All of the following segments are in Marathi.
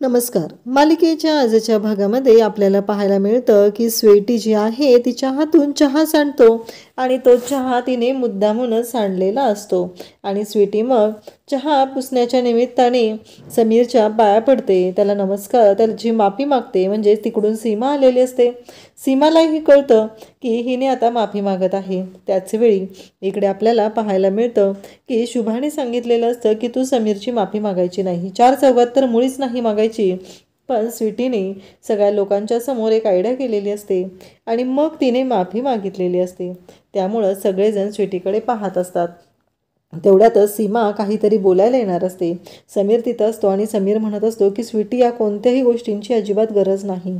नमस्कार. मालिकेच्या आजच्या भागामध्ये आपल्याला पाहायला मिळतं की स्वीटी जी आहे तिच्या हातून चहा सांडतो आणि तो चहा तिने मुद्दामूनच सांडलेला असतो आणि स्वीटी मग चहा पुसण्याच्या निमित्ताने समीरच्या पाया पडते, त्याला नमस्कार, त्याची माफी मागते. म्हणजे तिकडून सीमा आलेली असते. सीमालाही कळतं की हिने आता माफी मागत आहे. त्याच वेळी इकडे आपल्याला पाहायला मिळतं की शुभाने सांगितलेलं असतं की तू समीरची माफी मागायची नाही, चार चौघात तर मुळीच नाही मागायची. पण स्वीटीने सगळ्या लोकांच्या समोर एक आयडिया केलेली असते आणि मग तिने माफी मागितलेली असते. त्यामुळं सगळेजण स्वीटीकडे पाहत असतात. तेवढ्यातच सीमा काहीतरी बोलायला येणार असते. समीर तिथं असतो आणि समीर म्हणत असतो की स्वीटी, या कोणत्याही गोष्टींची अजिबात गरज नाही,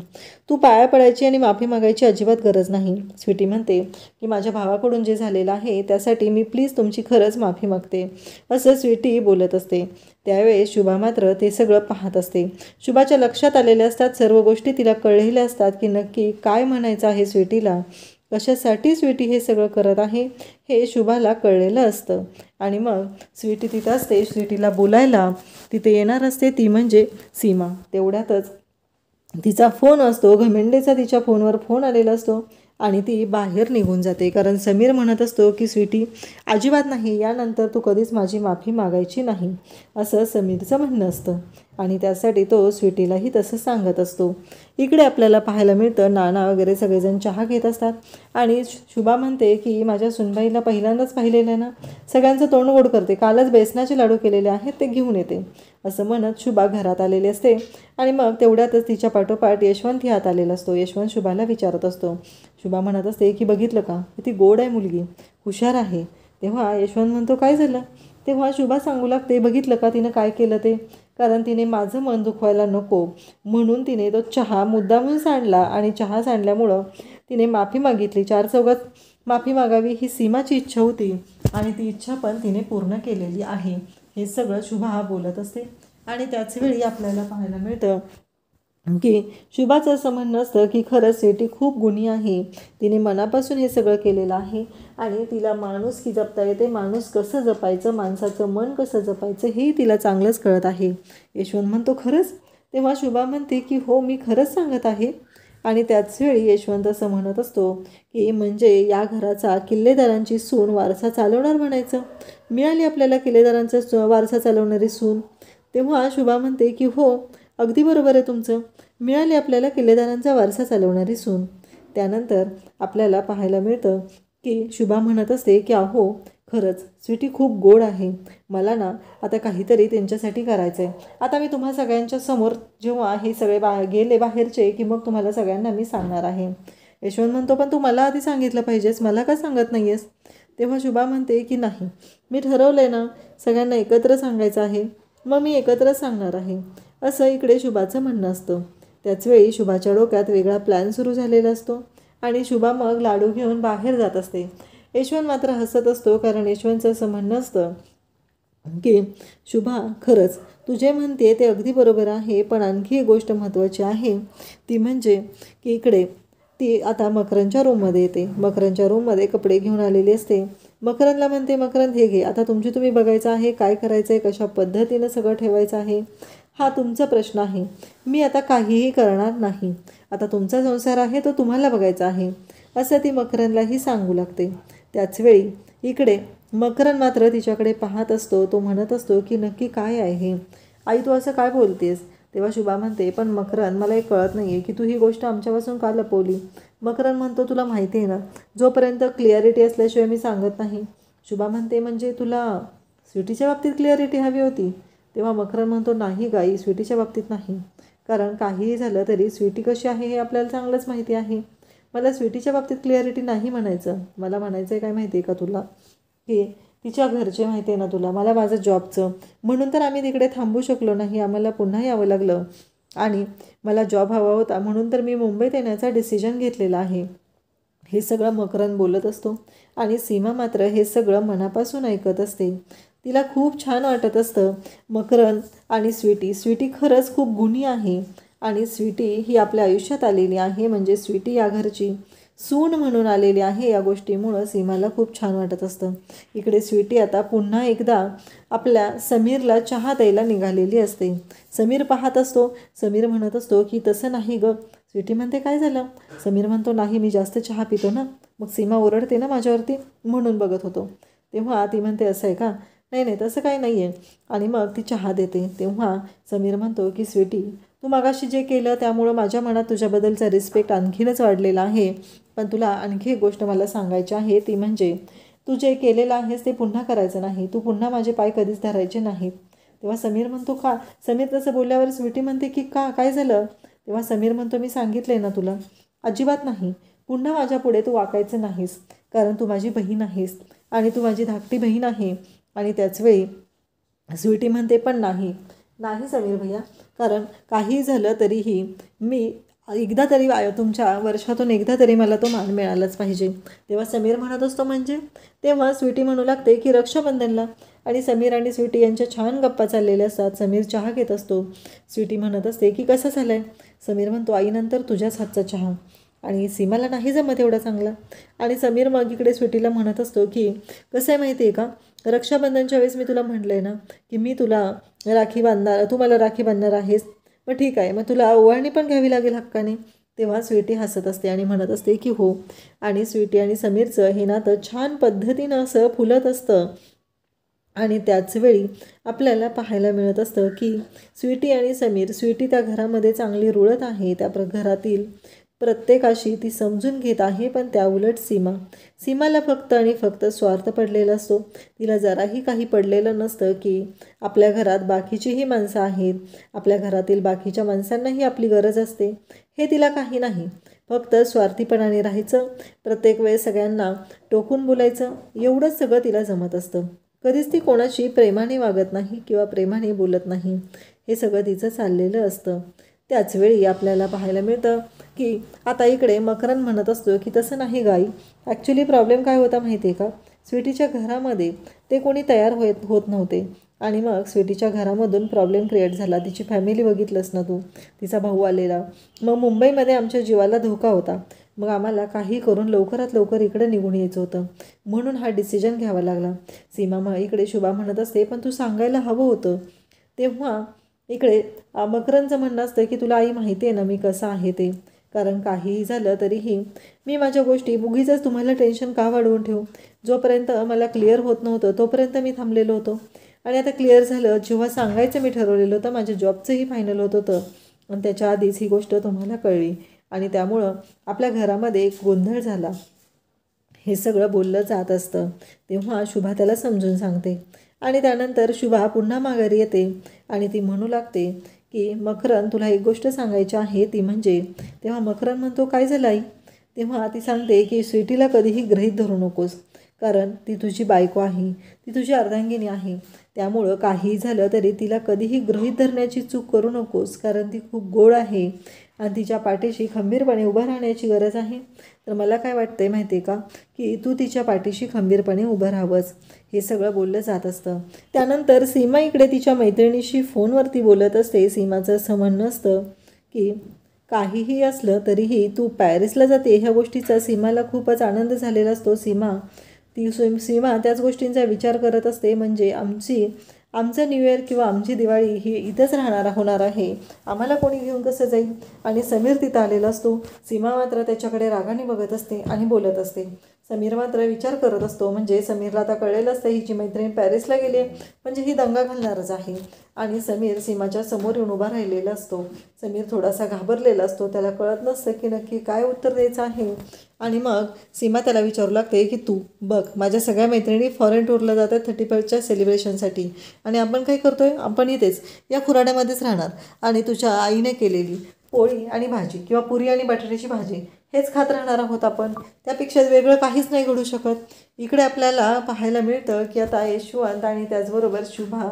तू पाया पडायची आणि माफी मागायची अजिबात गरज नाही. स्वीटी म्हणते की माझ्या भावाकडून जे झालेलं आहे त्यासाठी मी प्लीज तुमची खरंच माफी मागते, असं स्वीटी बोलत असते. त्यावेळेस शुभा मात्र ते सगळं पाहत असते. शुभाच्या लक्षात आलेल्या असतात सर्व गोष्टी, तिला कळलेल्या असतात की नक्की काय म्हणायचं आहे स्वीटीला, कशासाठी स्वीटी हे सगळं करत आहे हे शुभाला कळलेलं असतं. आणि मग स्वीटी तिथं असते, स्वीटीला बोलायला तिथे येणार असते, ती म्हणजे सीमा. तेवढ्यातच तिचा फोन असतो, घमेंडेचा तिच्या फोनवर फोन आलेला असतो आणि ती बाहेर निघून जाते. कारण समीर म्हणत असतो की स्वीटी, अजिबात नाही, यानंतर तू कधीच माझी माफी मागायची नाही, असं समीरचं म्हणणं असतं आणि त्यासाठी तो स्वीटीलाही तसं सांगत असतो. इकडे आपल्याला पाहायला मिळतं नाना वगैरे सगळेजण चहा घेत असतात आणि शुभा म्हणते की माझ्या सुनबाईला पहिल्यांदाच पाहिलेलं आहे ना, सगळ्यांचं तोंड गोड करते, कालच बेसनाचे लाडू केलेले आहेत ते घेऊन येते, असं म्हणत शुभा घरात आलेली असते. आणि मग तेवढ्यातच तिच्या पाठोपाठ यशवंत ही आत आलेला असतो. यशवंत शुभाला विचारत असतो. शुभा म्हणत असते की बघितलं का, किती गोड आहे मुलगी, हुशार आहे. तेव्हा यशवंत म्हणतो काय झालं. तेव्हा शुभा सांगू लागते, बघितलं का तिनं काय केलं ते, कारण तिने माझं मन दुखवायला नको म्हणून तिने तो चहा मुद्दामून सांडला आणि चहा सांडल्यामुळं तिने माफी मागितली, चार चौघात माफी मागावी ही सीमाची इच्छा होती आणि ती इच्छा पण तिने पूर्ण केलेली आहे. हे सगळं शुभा बोलत असते आणि त्याच वेळी आपल्याला पाहायला मिळतं की शुभाचं असं म्हणणं असतं की खरंच स्वीटी खूप गुणी आहे, तिने मनापासून हे सगळं केलेलं आहे आणि तिला माणूस की जपता येते, माणूस कसं जपायचं, माणसाचं मन कसं जपायचं हे तिला चांगलंच कळत आहे. यशवंत म्हणतो खरंच. तेव्हा शुभा म्हणते की हो, मी खरंच सांगत आहे. आणि त्याच वेळी यशवंत असं म्हणत असतो की म्हणजे या घराचा किल्लेदारांची सून वारसा चालवणार म्हणायचं, मिळाली आपल्याला किल्लेदारांचा वारसा चालवणारी सून. तेव्हा शुभा म्हणते की हो, अगदी बरोबर आहे तुमचं, मिळाली आपल्याला किल्लेदारांचा वारसा चालवणारी सून. त्यानंतर आपल्याला पाहायला मिळतं की शुभा म्हणत असते की अहो खरंच स्वीटी खूप गोड आहे, मला ना आता काहीतरी त्यांच्यासाठी करायचं आहे. आता मी तुम्हा सगळ्यांच्या समोर जेव्हा हे सगळे गेले बाहेरचे की मग तुम्हाला सगळ्यांना मी सांगणार आहे. यशवंत म्हणतो पण तू मला आधी सांगितलं पाहिजेस, मला का सांगत नाही आहेस. तेव्हा शुभा म्हणते की नाही, मी ठरवलं आहे ना सगळ्यांना एकत्र सांगायचं आहे, मग मी एकत्रच सांगणार आहे, असं इकडे शुभाचं म्हणणं असतं. त्याचवेळी शुभाच्या डोक्यात वेगळा प्लॅन सुरू झालेला असतो आणि शुभा मग लाडू घेऊन बाहेर जात असते. यशवंत मात्र हसत असतो, कारण यशवंतचं असं म्हणणं असतं की शुभा खरंच तू जे म्हणते ते अगदी बरोबर आहे, पण आणखी एक गोष्ट महत्त्वाची आहे, ती म्हणजे की इकडे ती आता मकरंदच्या रूममध्ये येते. मकरंदच्या रूममध्ये कपडे घेऊन आलेली असते. मकरंदला म्हणते, मकरंद हे घे, आता तुमची तुम्ही बघायचं आहे काय करायचं आहे, कशा पद्धतीनं सगळं ठेवायचं आहे, हा तुमचा प्रश्न आहे, मी आता काहीही करणार नाही, आता तुमचा संसार आहे तो तुम्हाला बघायचा आहे, असं ती मकरंदलाही सांगू लागते. त्याचवेळी इकडे मकरंद मात्र तिच्याकडे पाहत असतो. तो म्हणत असतो की नक्की काय आहे आई, तू असं काय बोलतेस. तेव्हा शुभा म्हणते पण मकरंद, मला एक कळत नाही आहे की तू ही गोष्ट आमच्यापासून का लपवली. मकरंद म्हणतो तुला माहिती आहे ना, जोपर्यंत क्लिअरिटी असल्याशिवाय मी सांगत नाही. शुभा म्हणते म्हणजे तुला स्वीटीच्या बाबतीत क्लिअरिटी हवी होती. तेव्हा मकरंद म्हणतो नाही गाई, स्वीटीच्या बाबतीत नाही, कारण काहीही झालं तरी स्वीटी कशी आहे हे आपल्याला चांगलंच माहिती आहे, मला स्वीटीच्या बाबतीत क्लिअरिटी नाही म्हणायचं. मला म्हणायचं आहे काय माहिती आहे का तुला, की तिच्या घरचे माहिती आहे ना तुला, मला माझं जॉबचं, म्हणून तर आम्ही तिकडे थांबू शकलो नाही, आम्हाला पुन्हा यावं लागलं आणि मला जॉब हवा होता म्हणून तर मी मुंबईत येण्याचा डिसिजन घेतलेला आहे. हे सगळं मकरंद बोलत असतो आणि सीमा मात्र हे सगळं मनापासून ऐकत असते. तिला खूप छान वाटत असतं. मकरंद आणि स्वीटी खरंच खूप गुणी आहे आणि स्वीटी ही आपल्या आयुष्यात आलेली आहे, म्हणजे स्वीटी या घरची सून म्हणून आलेली आहे, या गोष्टीमुळं सीमाला खूप छान वाटत असतं. इकडे स्वीटी आता पुन्हा एकदा आपल्या समीरला चहा द्यायला निघालेली असते. समीर पाहत असतो. समीर म्हणत असतो की तसं नाही गं. स्वीटी म्हणते काय झालं. समीर म्हणतो नाही, मी जास्त चहा पितो ना, मग सीमा ओरडते ना माझ्यावरती, म्हणून बघत होतो. तेव्हा ती म्हणते असं आहे का. नाही नाही तसं काही नाही आहे. आणि मग ती चहा देते. तेव्हा समीर म्हणतो की स्वीटी, तू मगाशी जे केलं त्यामुळं माझ्या मनात तुझ्याबद्दलचा रिस्पेक्ट आणखीनच वाढलेला आहे. पण तुला आणखी एक गोष्ट मला सांगायची आहे, ती म्हणजे तू जे केलेलं आहेस ते पुन्हा करायचं नाही. तू पुन्हा माझे पाय कधीच धरायचे नाहीत. तेव्हा समीर म्हणतो का. समीर तसं बोलल्यावर स्वीटी म्हणते की का, काय झालं. तेव्हा समीर म्हणतो मी सांगितले ना तुला, अजिबात नाही. पुन्हा माझ्या पुढे तू वाकायचं नाहीस, कारण तू माझी बहीण आहेस आणि तू माझी धाकटी बहीण आहे. आणि त्याचवेळी स्वीटी म्हणते पण नाही नाही समीर भैया, कारण काही झालं तरीही मी एकदा तरी तुमच्या वर्षातून एकदा तरी मला तो मान मिळालाच पाहिजे. तेव्हा समीर म्हणत असतो म्हणजे. तेव्हा स्वीटी म्हणू लागते की रक्षाबंधनला. आणि समीर आणि स्वीटी यांच्या छान गप्पा चाललेल्या असतात. समीर चहा घेत असतो. स्वीटी म्हणत असते की कसं झालं आहे. समीर म्हणतो आईनंतर तुझ्याच हातचा चहा, आणि सीमाला नाही जमत एवढा चांगला. आणि समीर मग इकडे स्वीटीला म्हणत असतो की कसं आहे माहिती आहे का, रक्षाबंधनच्या वेळेस मी तुला म्हटलं आहे ना की मी तुला राखी बांधणार, तू मला राखी बांधणार आहेस. मग ठीक आहे, मग तुला ओवाळणी पण घ्यावी लागेल हक्काने. तेव्हा स्वीटी हसत असते आणि म्हणत असते की हो. आणि स्वीटी आणि समीरचं हे नातं छान पद्धतीनं असं फुलत असतं. आणि त्याचवेळी आपल्याला पाहायला मिळत असतं की स्वीटी आणि समीर, स्वीटी त्या घरामध्ये चांगली रुळत आहे, त्या घरातील प्रत्येकाशी ती समजून घेत आहे. पण त्याउलट सीमाला फक्त आणि फक्त स्वार्थ पडलेला असतो. तिला जराही काही पडलेलं नसतं की आपल्या घरात बाकीचीही माणसं आहेत, आपल्या घरातील बाकीच्या माणसांनाही आपली गरज असते, हे तिला काही नाही. फक्त स्वार्थीपणाने राहायचं, प्रत्येक वेळेस सगळ्यांना टोकून बोलायचं, एवढंच सगळं तिला जमत असतं. कधीच ती कोणाशी प्रेमाने वागत नाही किंवा प्रेमाने बोलत नाही. हे सगळं तिचं चाललेलं असतं. त्याचवेळी आपल्याला पाहायला मिळतं की आता इकडे मकरन म्हणत असतो की तसं नाही गाई, ॲक्च्युली प्रॉब्लेम काय होता माहिती आहे का, स्वीटीच्या घरामध्ये ते कोणी तयार होत नव्हते. आणि मग स्वीटीच्या घरामधून प्रॉब्लेम क्रिएट झाला. तिची फॅमिली बघितलंस ना तू, तिचा भाऊ आलेला. मग मुंबईमध्ये आमच्या जीवाला धोका होता. मग आम्हाला काही करून लवकरात लवकर इकडे निघून यायचं होतं, म्हणून हा डिसिजन घ्यावा लागला. सीमा इकडे शुभा म्हणत असते पण तू सांगायला हवं होतं. तेव्हा इकडे मकरनचं म्हणणं असतं की तुला आई माहिती आहे ना मी कसं आहे ते, कारण काहीही झालं तरीही मी माझ्या गोष्टी उगीचच तुम्हाला टेन्शन का वाढवून ठेवू. जोपर्यंत मला क्लिअर होत नव्हतं तोपर्यंत मी थांबलेलो होतो, आणि आता क्लिअर झालं. जेव्हा सांगायचं मी ठरवलेलं होतं, माझ्या जॉबचंही फायनल होत होतं, आणि त्याच्या आधीच ही गोष्ट तुम्हाला कळली, आणि त्यामुळं आपल्या घरामध्ये एक गोंधळ झाला. हे सगळं बोललं जात असतं. तेव्हा शुभा त्याला समजून सांगते. आणि त्यानंतर शुभा पुन्हा माघारी येते आणि ती म्हणू लागते की मकरन तुला एक गोष्ट सांगायची आहे, ती म्हणजे. तेव्हा मकरन म्हणतो काय झालं आई. तेव्हा ती सांगते की स्वीटीला कधीही गृहीत धरू नकोस, कारण ती तुझी बायको आहे, ती तुझी अर्धांगिनी आहे. त्यामुळं काहीही झालं तरी तिला कधीही गृहीत धरण्याची चूक करू नकोस, कारण ती खूप गोड आहे आणि तिच्या पाठीशी खंबीरपणे उभं राहण्याची गरज आहे. तर मला काय वाटतंय माहिती आहे का, की तू तिच्या पाठीशी खंबीरपणे उभं राहावंस. हे सगळं बोललं जात असतं. त्यानंतर सीमा इकडे तिच्या मैत्रिणीशी फोनवरती बोलत असते. सीमाचं असं म्हणणं असतं की काहीही असलं तरीही तू पॅरिसला जाते, ह्या गोष्टीचा सीमाला खूपच आनंद झालेला असतो. सीमा त्याच गोष्टींचा विचार करत असते, म्हणजे आमचं न्यू इयर किंवा आमची दिवाळी ही इथंच होणार आहे, आम्हाला कोणी घेऊन कसं जाईल. आणि समीर तिथं आलेला असतो. सीमा मात्र त्याच्याकडे रागाने बघत असते आणि बोलत असते. समीर मात्र विचार करत असतो, म्हणजे समीरला आता कळलेलं असतं हिची मैत्रीण पॅरिसला गेली आहे, म्हणजे ही दंगा घालणारच आहे. आणि समीर सीमाच्या समोर येऊन उभा राहिलेला असतो. समीर थोडासा घाबरलेला असतो, त्याला कळत नसतं की नक्की काय उत्तर द्यायचं आहे. आणि मग सीमा त्याला विचारू लागते की तू बघ, माझ्या सगळ्या मैत्रिणी फॉरेन टूरला जातात 31च्या सेलिब्रेशनसाठी, आणि आपण काय करतोय, आपण इथेच या खुराड्यामध्येच राहणार, आणि तुझ्या आईने केलेली पोळी आणि भाजी किंवा पुरी आणि बटाट्याची भाजी हेच खात राहणार आहोत आपण, त्यापेक्षा वेगळं काहीच नाही घडू शकत. इकडे आपल्याला पाहायला मिळतं की आता यशवंत आणि त्याचबरोबर शुभा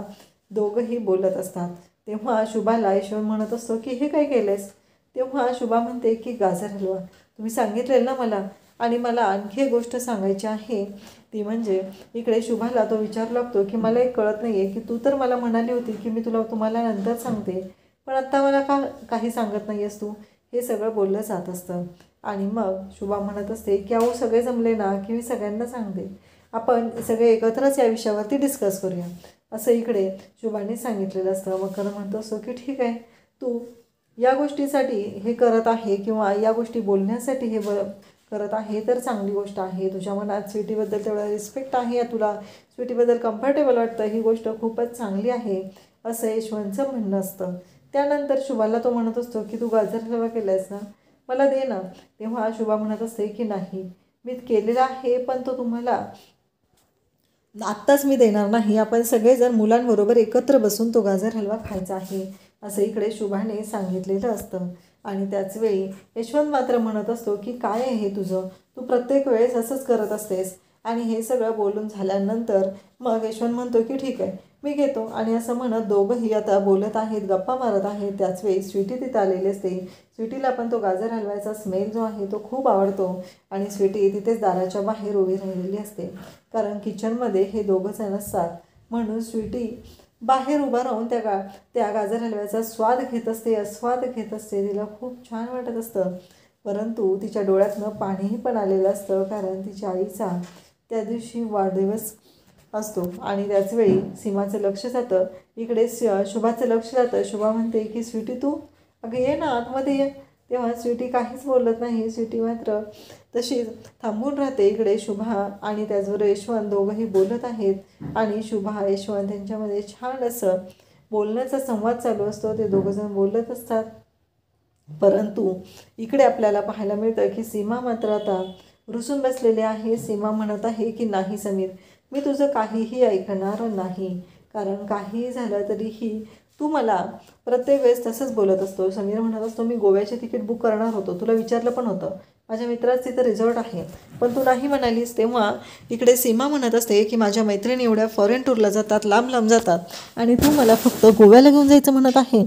दोघंही बोलत असतात. तेव्हा शुभाला यशवंत म्हणत असतो की हे काय केलंयस. तेव्हा शुभा म्हणते की गाजर हलवा, तुम्ही सांगितलेलं ना मला, आणि मला आणखी एक गोष्ट सांगायची आहे, ती म्हणजे इकडे शुभाला तो विचारू लागतो की मला एक कळत नाही आहे की तू तर मला म्हणाली होती की मी तुम्हाला नंतर सांगते, पण आत्ता मला काही सांगत नाही आहेस तू. हे सगळं बोललं जात असतं. आणि मग शुभा म्हणत असते की अहो सगळे जमले ना की मी सगळ्यांना सांगते, आपण सगळे एकत्रच या विषयावरती डिस्कस करूया असं इकडे शुभाने सांगितलेलं असतं. मकर म्हणतो असतो की ठीक आहे, तू या गोष्टीसाठी हे करत आहे किंवा या गोष्टी बोलण्यासाठी हे करत आहे तर चांगली गोष्ट आहे. तुझ्या मनात स्वीटीबद्दल तेवढा रिस्पेक्ट आहे, तुला स्वीटीबद्दल कम्फर्टेबल वाटतं, ही गोष्ट खूपच चांगली आहे असं यशवंतचं म्हणणं असतं. त्यानंतर शुभाला तो म्हणत असतो की तू गाजर हलवा केला आहेस ना, मला दे ना. तेव्हा शुभा म्हणत असते की नाही, मी केलेला आहे पण तो तुम्हाला आत्ताच मी देणार नाही, आपण सगळेजण मुलांबरोबर एकत्र बसून तो गाजर हलवा खायचा आहे असं इकडे शुभाने सांगितलेलं असतं. आणि त्याचवेळी यशवंत मात्र म्हणत असतो की काय आहे हे तुझं, तू प्रत्येक वेळेस असंच करत असतेस. आणि हे सगळं बोलून झाल्यानंतर मग यशवंत म्हणतो की ठीक आहे, मी घेतो. आणि असं म्हणत दोघंही आता बोलत आहेत, गप्पा मारत आहेत. त्याचवेळी स्वीटी तिथं आलेली असते. स्वीटीला पण तो गाजर हलवायचा स्मेल जो आहे तो खूप आवडतो आणि स्वीटी तिथेच दाराच्या बाहेर उभी राहिलेली असते, कारण किचनमध्ये हे दोघं जण असतात. म्हणून स्वीटी बाहेर उभा राहून त्या गाजर हलव्याचा स्वाद घेत असते, आस्वाद घेत असते. तिला खूप छान वाटत असतं, परंतु तिच्या डोळ्यातनं पाणीही पण आलेलं असतं, कारण तिच्या आईचा त्या दिवशी वाढदिवस असतो. आणि त्याचवेळी सीमाचं लक्ष जातं, इकडे शुभाचं लक्ष जातं. शुभा म्हणते की स्वीटी तू अगं ये ना, आतमध्ये ये. तेव्हा स्वीटी काहीच बोलत नाही. स्वीटी मात्र तशीच थांबून राहते. इकडे शुभा आणि त्याचबरोबर यशवंत दोघंही बोलत आहेत. आणि शुभा यशवंत यांच्यामध्ये छान असं बोलण्याचा संवाद चालू असतो. ते दोघंजण बोलत असतात. परंतु इकडे आपल्याला पाहायला मिळतं की सीमा मात्र आता रुसून बसलेली आहे. सीमा म्हणत आहे की नाही समीर, मी तुझं काहीही ऐकणार नाही, कारण काहीही झालं तरीही तू मला प्रत्येक वेळेस तसंच बोलत असतो. समीर म्हणत असतो मी गोव्याचे तिकीट बुक करणार होतो, तुला विचारलं पण होतं, माझ्या मित्राचं तिथं रिझॉर्ट आहे, पण तू नाही म्हणालीस. तेव्हा इकडे सीमा म्हणत असते की माझ्या मैत्रिणी एवढ्या फॉरेन टूरला जातात, लांब लांब जातात, आणि तू मला फक्त गोव्याला घेऊन जायचं म्हणत आहे.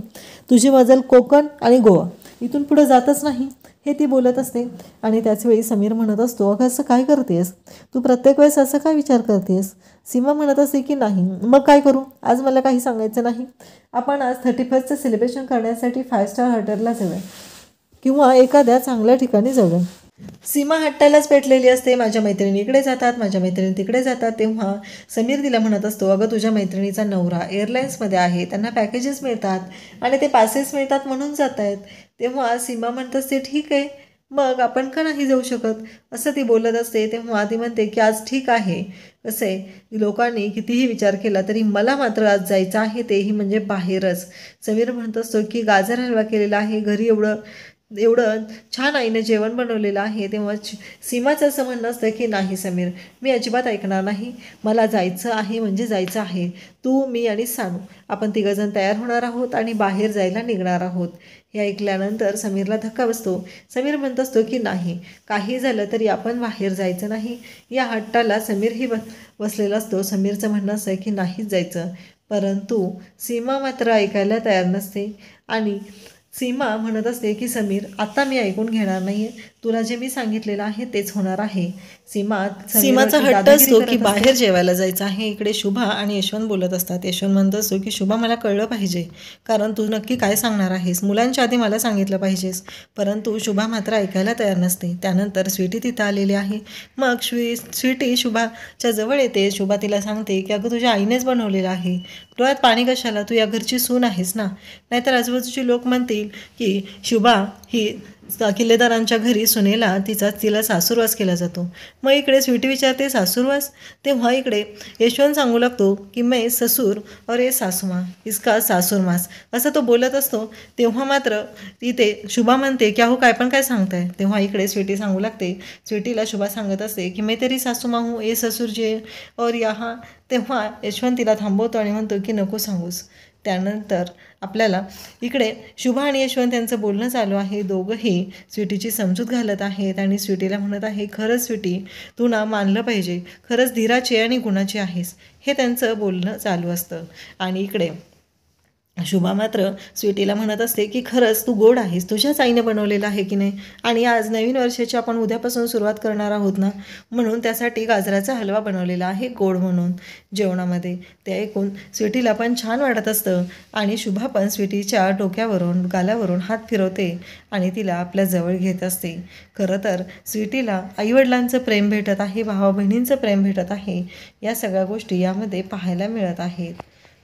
तुझी मजल कोकण आणि गोवा, इथून पुढं जातच नाही, हे ती बोलत असते. आणि त्याचवेळी समीर म्हणत असतो अगं असं काय करतेस तू, प्रत्येक वेळेस असं काय विचार करतेस. सीमा म्हणत असते की नाही, मग काय करू, आज मला काही सांगायचं नाही, आपण आज 31st सेलिब्रेशन करण्यासाठी 5 स्टार हॉटेलला जाऊया किंवा एखाद्या चांगल्या ठिकाणी जाऊया. सीमा हट्टालाच पेटलेली असते, माझ्या मैत्रिणी इकडे जातात, माझ्या मैत्रिणी तिकडे जातात. तेव्हा समीर तिला म्हणत असतो अगं तुझ्या मैत्रिणीचा नवरा एअरलाईन्समध्ये आहे, त्यांना पॅकेजेस मिळतात आणि ते पासेस मिळतात म्हणून जात आहेत. तेव्हा सीमा म्हणत असते ठीक आहे, मग आपण का नाही जाऊ शकत असं ती बोलत असते. तेव्हा ती म्हणते की आज ठीक आहे, कसं आहे लोकांनी कितीही विचार केला तरी मला मात्र आज जायचं आहे, तेही म्हणजे बाहेरच. समीर म्हणत असतो की गाजर हलवा केलेला आहे घरी, एवढं छान आईने जेवण बनवलेलं आहे. तेव्हा सीमाचं असं म्हणणं असतं की नाही समीर, मी अजिबात ऐकणार नाही, मला जायचं आहे म्हणजे जायचं आहे. तू, मी आणि सानू आपण तिघंजण तयार होणार आहोत आणि बाहेर जायला निघणार आहोत. हे ऐकल्यानंतर समीरला धक्का बसतो. समीर म्हणत असतो की नाही, काही झालं तरी आपण बाहेर जायचं नाही. या हट्टाला समीरही बसलेला असतो. समीरचं म्हणणं असं की नाहीच जायचं, परंतु सीमा मात्र ऐकायला तयार नसते. आणि सीमा म्हणत असते की समीर आता मी ऐकून घेणार नाही, तुला जे मी सांगितलेलं आहे तेच होणार आहे. सीमाचा हट्ट असतो की बाहेर जेवायला जायचं आहे. इकडे शुभा आणि यशवंत बोलत असतात. यशवंत म्हणत असतो की शुभा मला कळलं पाहिजे, कारण तू नक्की काय सांगणार आहेस, मुलांच्या आधी मला सांगितलं पाहिजेस. परंतु शुभा मात्र ऐकायला तयार नसते. त्यानंतर स्वीटी तिथं आलेली आहे. मग स्वीटी शुभाच्या जवळ येते. शुभा तिला सांगते की अगं तुझ्या आईनेच बनवलेलं आहे, डोळ्यात पाणी कशाला, तू या घरची सून आहेस ना, नाहीतर आजूबाजूची लोक म्हणतील की शुभा ही किल्लेदारांच्या घरी सुनेला तिला सासूरवास केला जातो. मग इकडे स्वीटी विचारते सासूरवास. तेव्हा इकडे यशवंत सांगू लागतो की मैं ससूर और ये सासूमा इसका सासूरमास, असं तो बोलत असतो. तेव्हा मात्र इथे शुभा म्हणते की अहो काय पण काय सांगताय. तेव्हा इकडे स्वीटी सांगू लागते, स्वीटीला शुभा सांगत असते की मैं तेरी सासूमा हूँ, ये ससूर जे और यहाँ. तेव्हा यशवंत तिला थांबवतो आणि म्हणतो की नको सांगूस. त्यानंतर आपल्याला इकडे शुभा आणि यशवंत यांचं बोलणं चालू आहे. दोघंही स्वीटीची समजूत घालत आहेत आणि स्वीटीला म्हणत आहे खरंच स्वीटी, तू ना मानलं पाहिजे, खरंच धीराची आणि गुणाची आहेस, हे त्यांचं बोलणं चालू असतं. आणि इकडे शुभा मात्र स्वीटीला म्हणत असते की खरंच तू गोड आहेस, तुझ्याच आईने बनवलेलं आहे की नाही, आणि आज नवीन वर्षाची आपण उद्यापासून सुरुवात करणार आहोत ना, म्हणून त्यासाठी गाजराचा हलवा बनवलेला आहे गोड म्हणून जेवणामध्ये. ते ऐकून स्वीटीला पण छान वाटत असतं आणि शुभा पण स्वीटीच्या डोक्यावरून गालावरून हात फिरवते आणि तिला आपल्या जवळ घेत असते. खरं तर स्वीटीला आईवडिलांचं प्रेम भेटत आहे, भावा बहिणींचं प्रेम भेटत आहे, या सगळ्या गोष्टी यामध्ये पाहायला मिळत आहेत.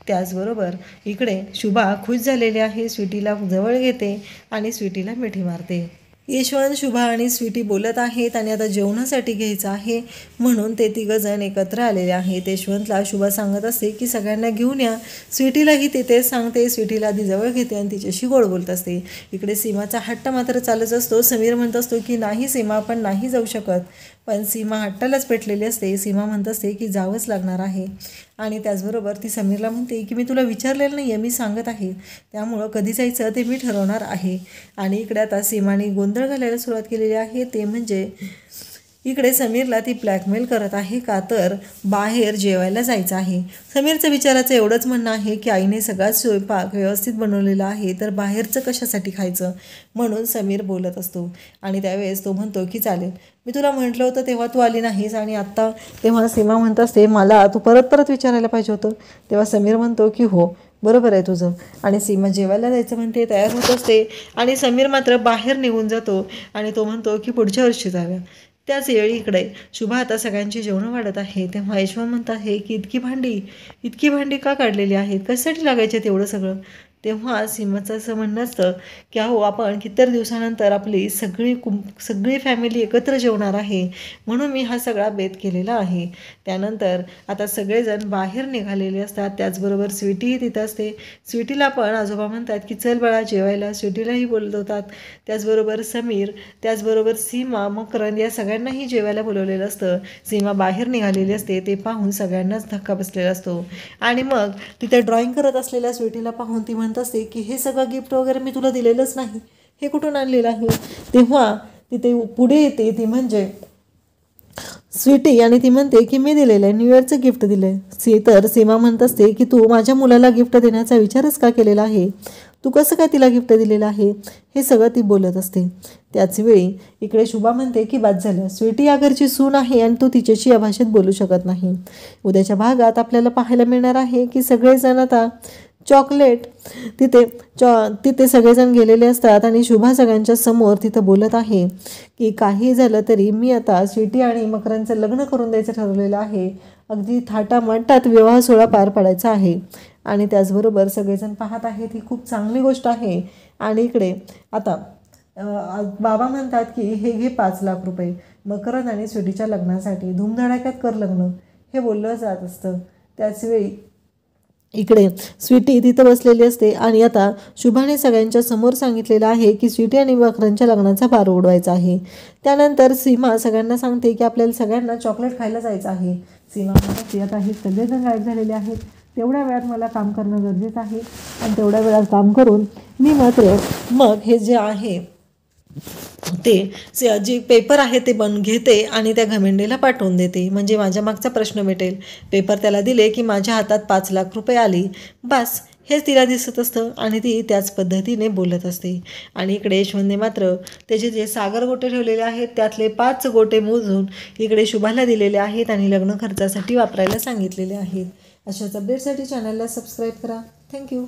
त्याचबरोबर इकडे शुभा खुश झालेली आहे, स्वीटीला जवळ घेते आणि स्वीटीला मिठी मारते. यशवंत, शुभा आणि स्वीटी बोलत आहेत आणि आता जेवणासाठी घ्यायचं आहे म्हणून ते तिघंजण एकत्र आलेले आहेत. यशवंतला शुभा सांगत असते की सगळ्यांना घेऊन या. स्वीटीलाही ते तेच सांगते. स्वीटीला आधी जवळ घेते आणि तिच्याशी गोड बोलत असते. इकडे सीमाचा हट्ट मात्र चालूच असतो. समीर म्हणत असतो की नाही सीमा, आपण नाही जाऊ शकत, पण सीमा हट्टालाच पेटलेली असते. सीमा म्हणत असते की जावंच लागणार आहे आणि त्याचबरोबर ती समीरला म्हणते की मी तुला विचारलेलं नाही आहे, मी सांगत आहे, त्यामुळं कधी जायचं ते मी ठरवणार आहे. आणि इकडे आता सीमाने गोंधळ घालायला सुरुवात केलेली आहे. ते म्हणजे इकडे समीरला ती ब्लॅकमेल करत आहे का तर बाहेर जेवायला जायचं आहे. समीरचं विचाराचं एवढंच म्हणणं आहे की आईने सगळा स्वयंपाक व्यवस्थित बनवलेला आहे तर बाहेरचं कशासाठी खायचं, म्हणून समीर बोलत असतो. आणि त्यावेळेस तो म्हणतो की चालेल, मी तुला म्हटलं होतं तेव्हा तू आली नाहीस आणि आत्ता, तेव्हा सीमा म्हणत असते मला तू परत परत विचारायला पाहिजे होतं. तेव्हा समीर म्हणतो की हो बरोबर आहे तुझं, आणि सीमा जेवायला जायचं म्हणते, तयार होत असते आणि समीर मात्र बाहेर निघून जातो आणि तो म्हणतो की पुढच्या वर्षी जाव्या. त्याच वेळी इकडे शुभा आता सगळ्यांची जेवणं वाढत आहे. तेव्हा यशवंत म्हणत आहे की इतकी भांडी का काढलेली आहेत, कशासाठी लागायचे तेवढं सगळं. तेव्हा सीमाचं असं म्हणणं असतं की अहो आपण कितीतरी दिवसानंतर आपली सगळी फॅमिली एकत्र जेवणार आहे म्हणून मी हा सगळा बेत केलेला आहे. त्यानंतर आता सगळेजण बाहेर निघालेले असतात. त्याचबरोबर स्वीटीही तिथं असते. स्वीटीला पण आजोबा म्हणतात की चल बाळा जेवायला, स्वीटीलाही बोलत होतात. त्याचबरोबर समीर, त्याचबरोबर सीमा, मकरंद या सगळ्यांनाही जेवायला बोलवलेलं असतं. सीमा बाहेर निघालेली असते. ते पाहून सगळ्यांनाच धक्का बसलेला असतो आणि मग तिथे ड्रॉइंग करत असलेल्या स्वीटीला पाहून ती म्हणत असते की हे सगळं गिफ्ट वगैरे मी तुला दिलेलंच नाही, हे कुठून आणलेलं आहे. तेव्हा तिथे पुढे येते ती म्हणजे स्वीटी आणि ती म्हणते की मी दिलेलं आहे, न्यू इयरचं गिफ्ट दिलं आहे. तर सीमा म्हणत असते की तू माझ्या मुलाला गिफ्ट देण्याचा विचारच का केलेला आहे, तू कसं काय तिला गिफ्ट दिलेलं आहे, हे सगळं ती बोलत असते. त्याचवेळी इकडे शुभा म्हणते की बाद झालं, स्वीटी या घरची सून आहे आणि तू तिच्याशी या भाषेत बोलू शकत नाही. उद्याच्या भागात आपल्याला पाहायला मिळणार आहे की सगळेजण आता चॉकलेट तिथे सगळेजण गेलेले असतात आणि शुभा सगळ्यांच्या समोर तिथं बोलत आहे की काही झालं तरी मी आता स्वीटी आणि मकरांचं लग्न करून द्यायचं ठरवलेलं आहे. अगदी थाटामाटात विवाह सोहळा पार पाडायचा आहे. आणि त्याचबरोबर सगळेजण पाहत आहेत, ही खूप चांगली गोष्ट आहे. आणि इकडे आता बाबा म्हणतात की हे घे 5 लाख रुपये मकरंद आणि स्वीटीच्या लग्नासाठी, धूमधडाक्यात कर लग्न, हे बोललं जात असतं. त्याचवेळी इकडे स्वीटी तिथं बसलेली असते आणि आता शुभाने सगळ्यांच्या समोर सांगितलेलं आहे की स्वीटी आणि मकरंदच्या लग्नाचा पार उडवायचा आहे. त्यानंतर सीमा सगळ्यांना सांगते की आपल्याला सगळ्यांना चॉकलेट खायला जायचं आहे. सीमा म्हणते आता हे सगळेजण गायब झालेले आहेत, तेवढ्या वेळात मला काम करणं गरजेचं आहे आणि तेवढ्या वेळात काम करून मी मात्र मग हे जे आहे ते जे पेपर आहे ते घेते आणि त्या घमेंडीला पाठवून देते, म्हणजे माझ्या मागचा प्रश्न मिटेल. पेपर त्याला दिले की माझ्या हातात 5 लाख रुपये आली, बस हेच तिला दिसत असतं आणि ती त्याच पद्धतीने बोलत असते. आणि इकडे यशवंतने मात्र त्याचे जे सागर गोटे ठेवलेले आहेत त्यातले 5 गोटे मोजून इकडे शुभाला दिलेले आहेत आणि लग्न खर्चासाठी वापरायला सांगितलेले आहेत. अशाच अपडेटसाठी चॅनलला सबस्क्राईब करा. थँक्यू.